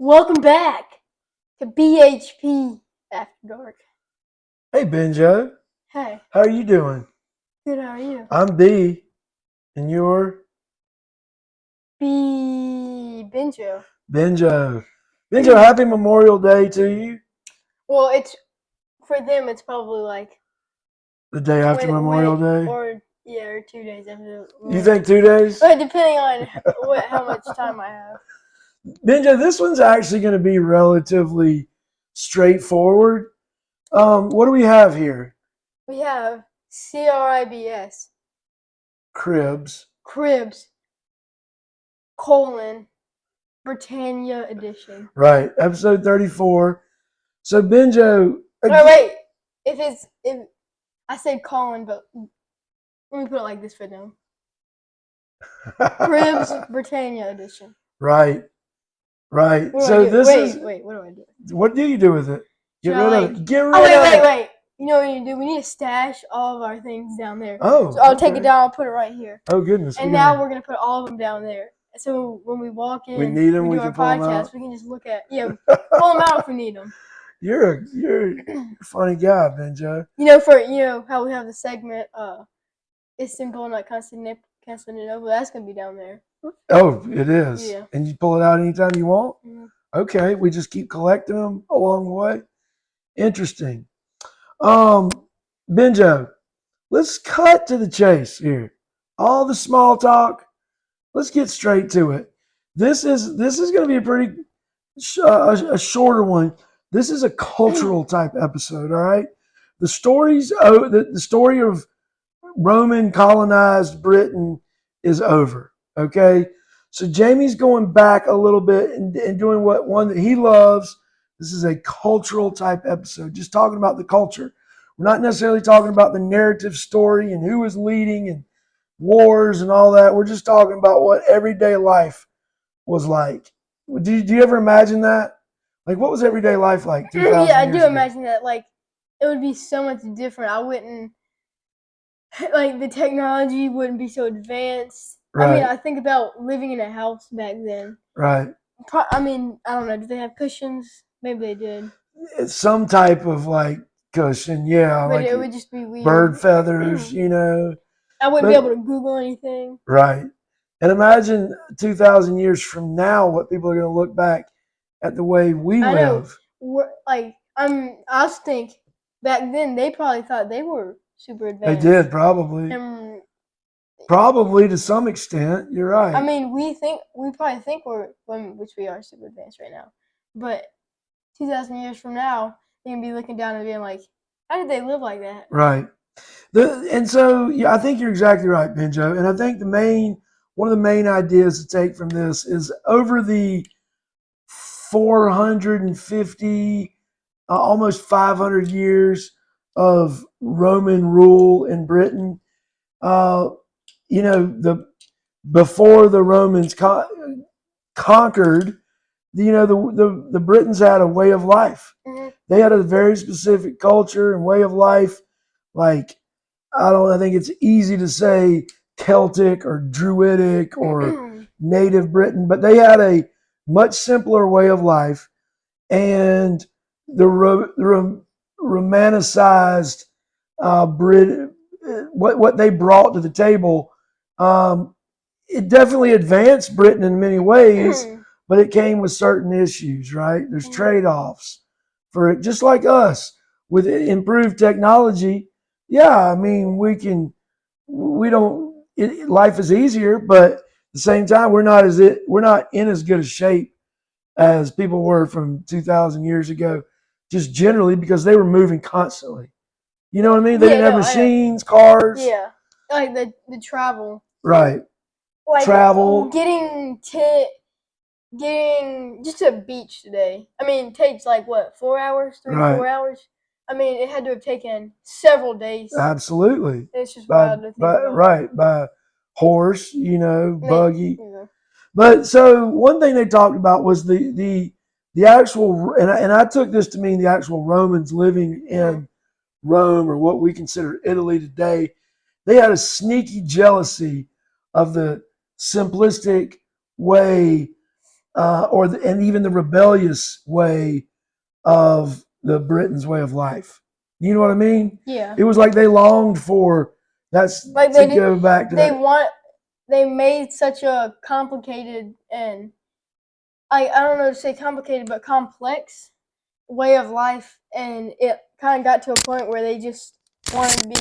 Welcome back to BHP After Dark. Hey, Benjo. Hey, How are you doing? good, how are you? I'm B, and you're Benjo. Benjo. Benjo, happy Memorial Day to you. Well, for them, it's probably like The day after Memorial Day. or 2 days after. You think 2 days? But depending on how much time I have. Benjo, this one's actually going to be relatively straightforward. What do we have here? We have CRIBS, Cribs. Britannia edition. Right, episode 34. So, Benjo. Wait. If I said Colin, but let me put it like this for them. Cribs Britannia edition. Right. Wait, what do I do? What do you do with it? Get rid of it. Get rid of it. Wait. You know what we need to do? We need to stash all of our things down there. Oh. So I'll take it down. I'll put it right here. Oh, goodness. And now we're going to put all of them down there. So when we walk in, we need them, we do our podcast, we can just look at, pull them out if we need them. You're a funny guy, Benjo. How we have the segment, Istanbul, not Constantinople, that's going to be down there. Oh, it is? Yeah. And you pull it out anytime you want? Mm-hmm. Okay, we just keep collecting them along the way. Interesting. Benjo, let's cut to the chase here. All the small talk, let's get straight to it. This is going to be a pretty a shorter one. This is a cultural type episode, all right? The story of Roman colonized Britain is over, okay? So Jamie's going back a little bit and doing one that he loves. This is a cultural type episode, just talking about the culture. We're not necessarily talking about the narrative story and who is leading and wars and all that. We're just talking about what everyday life was like. Do you ever imagine that? Like, what was everyday life like 2,000 years ago? Yeah, I do imagine that. Like, it would be so much different. I wouldn't, like, the technology wouldn't be so advanced. Right. I mean, I think about living in a house back then. Right. I mean, I don't know. Do they have cushions? Maybe they did. It's some type of, like, cushion, yeah. But like it would just be weird. Bird feathers, I wouldn't be able to Google anything. Right. And imagine 2,000 years from now what people are going to look back at the way we live. I also think back then they probably thought they were super advanced. They did, probably. Probably to some extent. You're right. I mean, we probably think which we are super advanced right now. But 2,000 years from now, they're going to be looking down and being like, how did they live like that? Right. And so, I think you're exactly right, Benjo. And I think one of the main ideas to take from this is over the 450, almost 500 years of Roman rule in Britain, before the Romans conquered, the Britons had a way of life. Mm-hmm. They had a very specific culture and way of life. Like, I think it's easy to say Celtic or Druidic or Native Britain, but they had a much simpler way of life, and the romanticized Brit, what they brought to the table, it definitely advanced Britain in many ways, but it came with certain issues, right? There's trade-offs for it, just like us with improved technology. Yeah, I mean, life is easier, but at the same time, we're not in as good a shape as people were from 2,000 years ago, just generally because they were moving constantly. You know what I mean? They didn't have machines, cars. Yeah, like the travel. Right. Like travel. Getting just to a beach today. I mean, it takes like what, 4 hours, 4 hours. I mean, it had to have taken several days. Absolutely. It's just wild to think about. Right, by horse, buggy. Yeah. But so one thing they talked about was the actual, and I took this to mean the actual Romans living in Rome, or what we consider Italy today. They had a sneaky jealousy of the simplistic way and even the rebellious way of the Britons' way of life. You know what I mean? Yeah. It was like they longed for that's Like to go back to that. They made such a complicated and I don't know to say complicated but complex way of life, and it kind of got to a point where they just wanted to be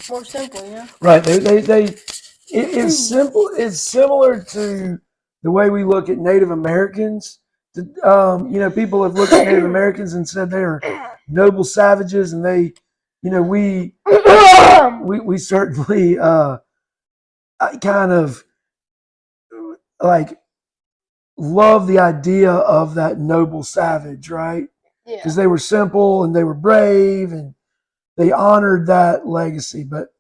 more simple, you know? Right. It's simple. It's similar to the way we look at Native Americans. People have looked at Native Americans and said they are noble savages, and we certainly kind of like love the idea of that noble savage, right? Yeah. Because they were simple and they were brave and they honored that legacy. But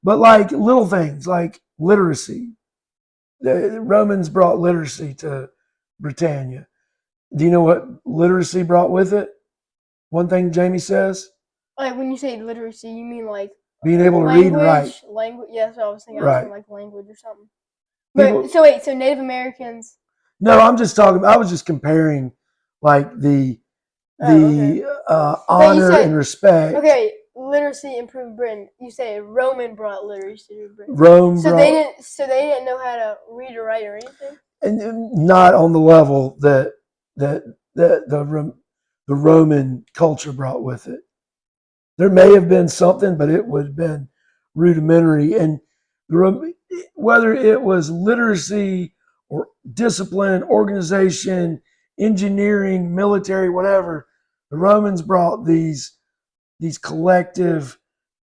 like little things like literacy, the Romans brought literacy to Britannia. Do you know what literacy brought with it? One thing Jamie says, Like when you say literacy, you mean like being able to read and write. Language. Yeah, that's what I was thinking. I was Right. thinking like language or something. People, But so wait, so Native Americans. no, I'm just talking. I was just comparing, like the Okay. honor and respect. Okay, literacy improved Britain. You say Roman brought literacy to Britain. So they didn't know how to read or write or anything. And not on the level that the Roman culture brought with it. There may have been something, but it would have been rudimentary. And whether it was literacy or discipline, organization, engineering, military, whatever, the Romans brought these collective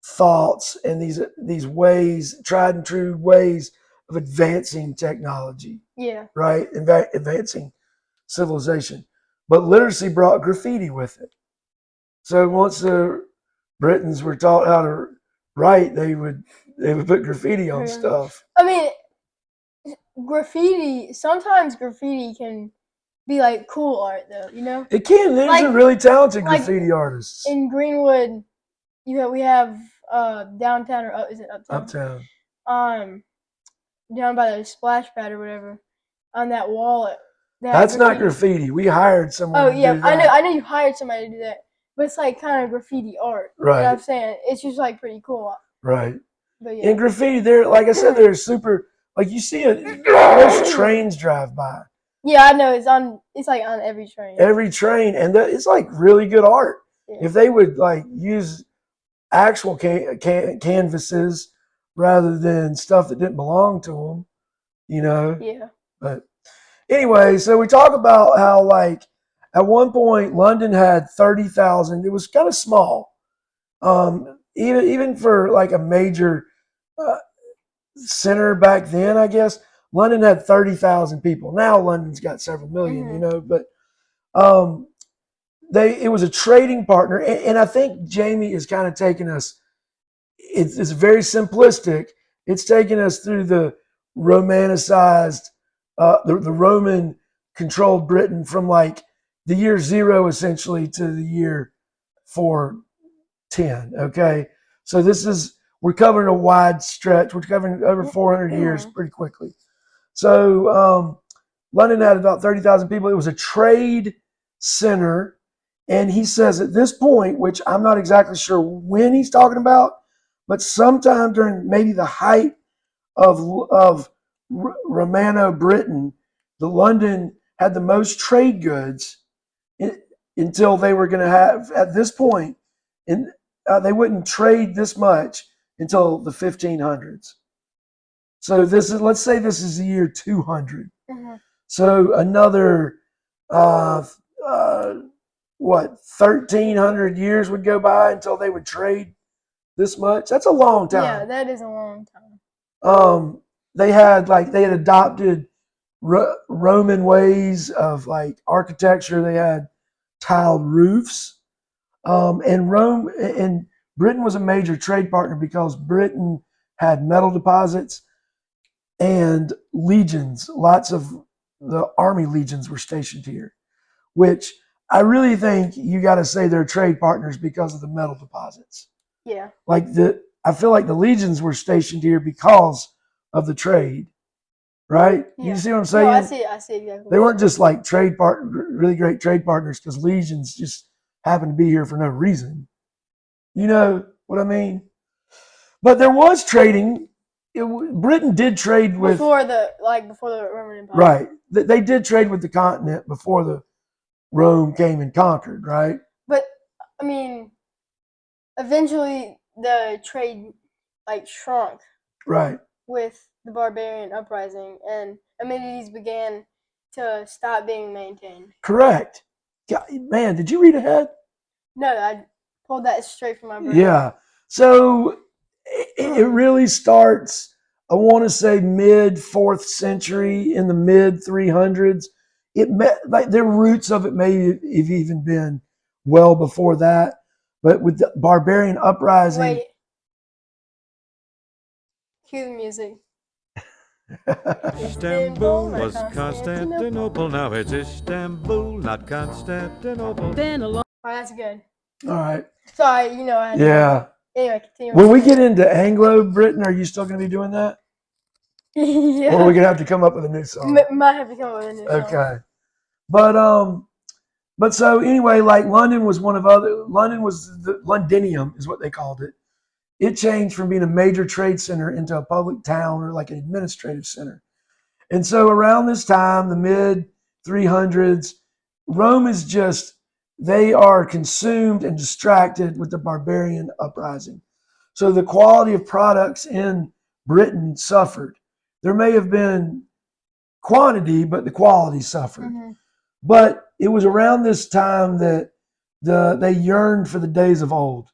thoughts and these ways, tried and true ways of advancing technology. Yeah. Right? Advancing civilization. But literacy brought graffiti with it. So once the Britons were taught how to write, they would put graffiti on stuff. I mean, sometimes graffiti can be like cool art though, you know? It can. There's some really talented graffiti artists. In Greenwood, we have downtown, or is it uptown? Uptown. Down by the splash pad or whatever, on that wall. That's not graffiti. We hired someone. Oh yeah, I know you hired somebody to do that, but it's like kind of graffiti art. Right. You know what I'm saying? It's just like pretty cool. Right. But yeah. In graffiti, like I said, they're super. Like you see most trains drive by. Yeah, I know. It's like on every train. Every train, and it's like really good art. Yeah. If they would like use actual canvases rather than stuff that didn't belong to them, you know. Yeah. But anyway, so we talk about how like at one point London had 30,000. It was kind of small, even for like a major center back then. I guess London had 30,000 people. Now London's got several million, you know. But it was a trading partner, and I think Jamie is kind of taking us. It's very simplistic. It's taking us through the romanticized, the Roman controlled Britain from like the year 0 essentially to the year 410. Okay, so we're covering a wide stretch. We're covering over 400 years pretty quickly. So London had about 30,000 people. It was a trade center, and he says at this point, which I'm not exactly sure when he's talking about, but sometime during maybe the height of Romano Britain, the London had the most trade goods until they were going to have, at this point, they wouldn't trade this much until the 1500s. So let's say this is the year 200. So another, 1,300 years would go by until they would trade this much. That's a long time. Yeah, that is a long time. They had adopted Roman ways of like architecture. They had tiled roofs, and Britain was a major trade partner because Britain had metal deposits and legions. Lots of the army legions were stationed here, which I really think you got to say they're trade partners because of the metal deposits. Yeah. I feel like the legions were stationed here because of the trade. right? Yeah. You see what I'm saying? No, I see exactly. They weren't just like really great trade partners because legions just happened to be here for no reason. You know what I mean? But there was trading. Britain did trade with before the Roman Empire. right. They did trade with the continent before the Rome came and conquered, right? But I mean, eventually the trade shrunk. Right. With the barbarian uprising, and amenities began to stop being maintained. Correct. Yeah, man, did you read ahead? No, I pulled that straight from my brain. Yeah. So it really starts, I want to say mid 4th century, in the mid 300s. Like their roots of it may have even been well before that, but with the barbarian uprising. Wait. Cue the music. Istanbul was Constantinople. Now it's Istanbul, not Constantinople. Oh, that's good. All right. Sorry, I had to. Anyway, continue. When we get into Anglo-Britain, are you still going to be doing that? Yeah. Or are we going to have to come up with a new song? Might have to come up with a new song. Okay. But so anyway, like London was the Londinium is what they called it. It changed from being a major trade center into a public town or like an administrative center. And so around this time, the mid 300s, Rome is they are consumed and distracted with the barbarian uprising. So the quality of products in Britain suffered. There may have been quantity, but the quality suffered. Mm-hmm. But it was around this time that they yearned for the days of old.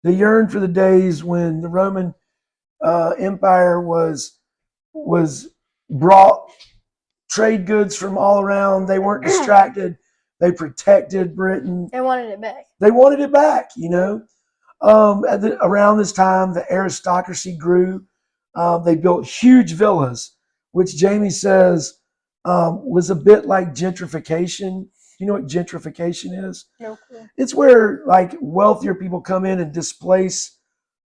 They yearned for the days when the Roman Empire was brought trade goods from all around. They weren't distracted. They protected Britain. They wanted it back. They wanted it back, around this time, the aristocracy grew. They built huge villas, which Jamie says was a bit like gentrification. You know what gentrification is? No clue. It's where like wealthier people come in and displace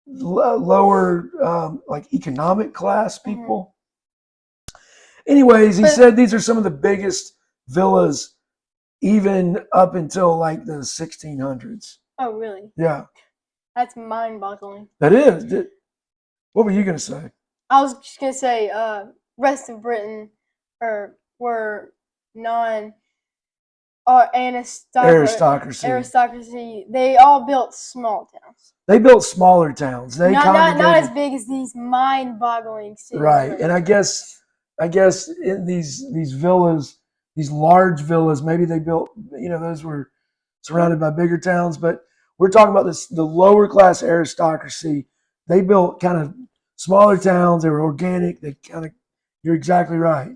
lower like economic class people. Mm-hmm. Anyways, he said these are some of the biggest villas even up until like the 1600s. Oh, really? Yeah. That's mind-boggling. That is. What were you going to say? I was just going to say rest of Britain were aristocracy. They all built small towns. They built smaller towns. They not as big as these mind-boggling cities. Right. And I guess in these villas, these large villas, maybe they built, those were surrounded by bigger towns, but we're talking about the lower class aristocracy. They built kind of smaller towns. They were organic. You're exactly right.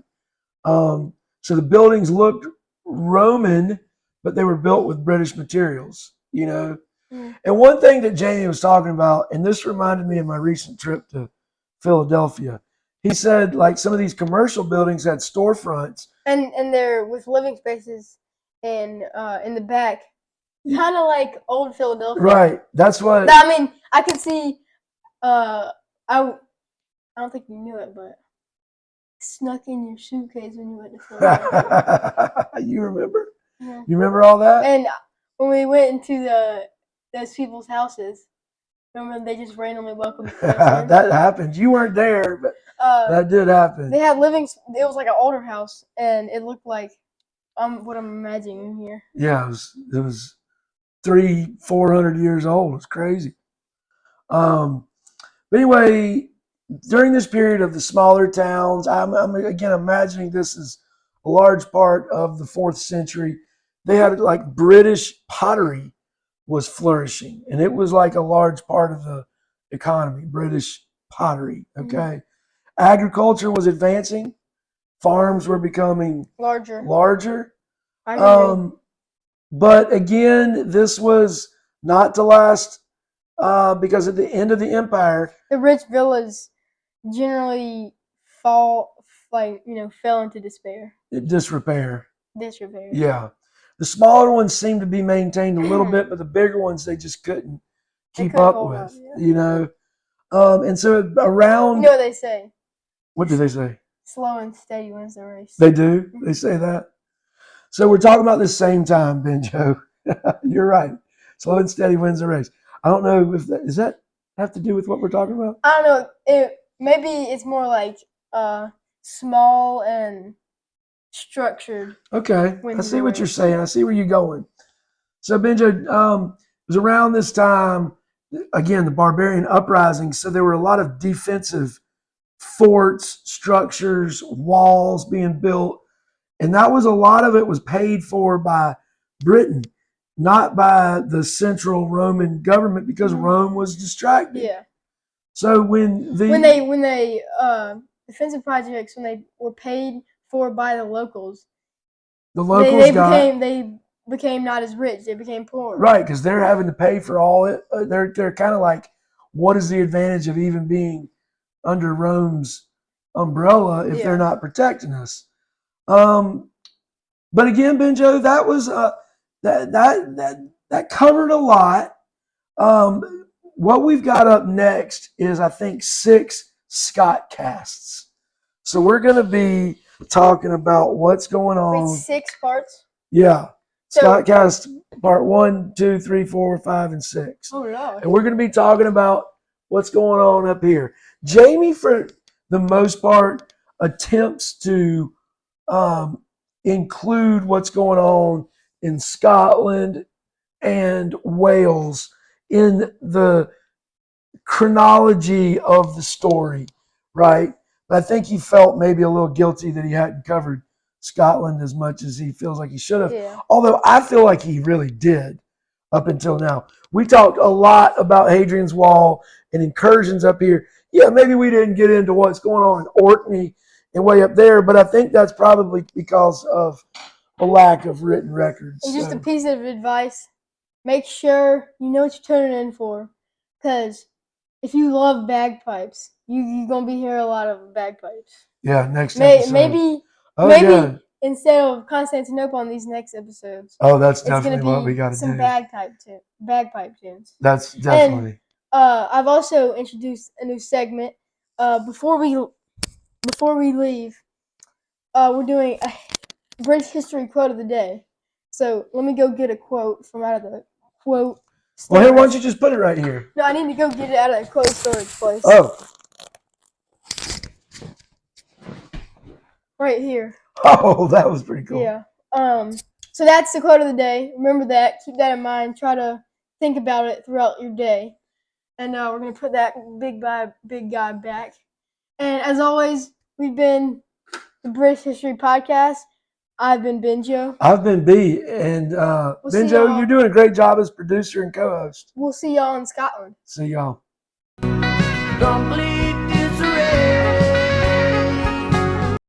So the buildings looked Roman, but they were built with British materials, Mm. And one thing that Jamie was talking about, and this reminded me of my recent trip to Philadelphia. He said like some of these commercial buildings had storefronts. And they're with living spaces in the back. Kind of like old Philadelphia. Right. That's what. I mean, I could see. I don't think you knew it, but snuck in your suitcase when you went to Philadelphia. You remember? Yeah. You remember all that? And when we went into those people's houses, remember they just randomly welcomed us in? That happened. You weren't there, but that did happen. They had it was like an older house, and it looked like what I'm imagining here. Yeah, it was 300-400 years old. It's crazy. But anyway, during this period of the smaller towns, I'm again imagining this is a large part of the 4th century. They had like British pottery was flourishing, and it was like a large part of the economy. British pottery. Okay, mm-hmm. Agriculture was advancing. Farms were becoming larger. But again, this was not to last because at the end of the empire, the rich villas generally fell into despair. Disrepair. Yeah. The smaller ones seemed to be maintained a little bit, but the bigger ones they just couldn't keep up with. And so around. You know what they say? What do they say? slow and steady wins the race. They do. They say that. So we're talking about the same time, Benjo. You're right. Slow and steady wins the race. I don't know if does that have to do with what we're talking about? I don't know. Maybe it's more like small and structured. Okay, I Wins see the what you're race. saying. I see where you're going. So Benjo, it was around this time, again, the barbarian uprising. So there were a lot of defensive forts, structures, walls being built. And that was a lot of it was paid for by Britain, not by the central Roman government because Rome was distracted. Yeah. So when they defensive projects, when they were paid for by the locals, the locals they became not as rich. They became poor. Right, because they're having to pay for all it. They're kind of like, what is the advantage of even being under Rome's umbrella if they're not protecting us? But again, Benjo, that was that covered a lot. What we've got up next is, I think, 6 Scott casts. So we're going to be talking about what's going on. Wait, 6 parts? Yeah. So, Scott cast part 1, 2, 3, 4, 5, and 6. Oh no. And we're going to be talking about what's going on up here. Jamie, for the most part, attempts to include what's going on in Scotland and Wales in the chronology of the story, right? But I think he felt maybe a little guilty that he hadn't covered Scotland as much as he feels like he should have. Yeah. Although I feel like he really did up until now. We talked a lot about Hadrian's Wall and incursions up here. Yeah, maybe we didn't get into what's going on in Orkney and way up there, but I think that's probably because of a lack of written records. And just a piece of advice, make sure you know what you're turning in for. Because if you love bagpipes, you're going to be hearing a lot of bagpipes. Yeah, next episode. Maybe instead of Constantinople on these next episodes. Oh, that's definitely what we got to do. Some bagpipe tunes. That's definitely. And, I've also introduced a new segment. Before we leave, we're doing a British history quote of the day. So let me go get a quote from out of the quote. Well, here, why don't you just put it right here? No, I need to go get it out of the quote storage place. Oh. Right here. Oh, that was pretty cool. Yeah. So that's the quote of the day. Remember that. Keep that in mind. Try to think about it throughout your day. And we're going to put that big guy back. And as always, we've been the British History Podcast. I've been Benjo. I've been B. And Benjo, you're doing a great job as producer and co-host. We'll see y'all in Scotland. See y'all. Don't believe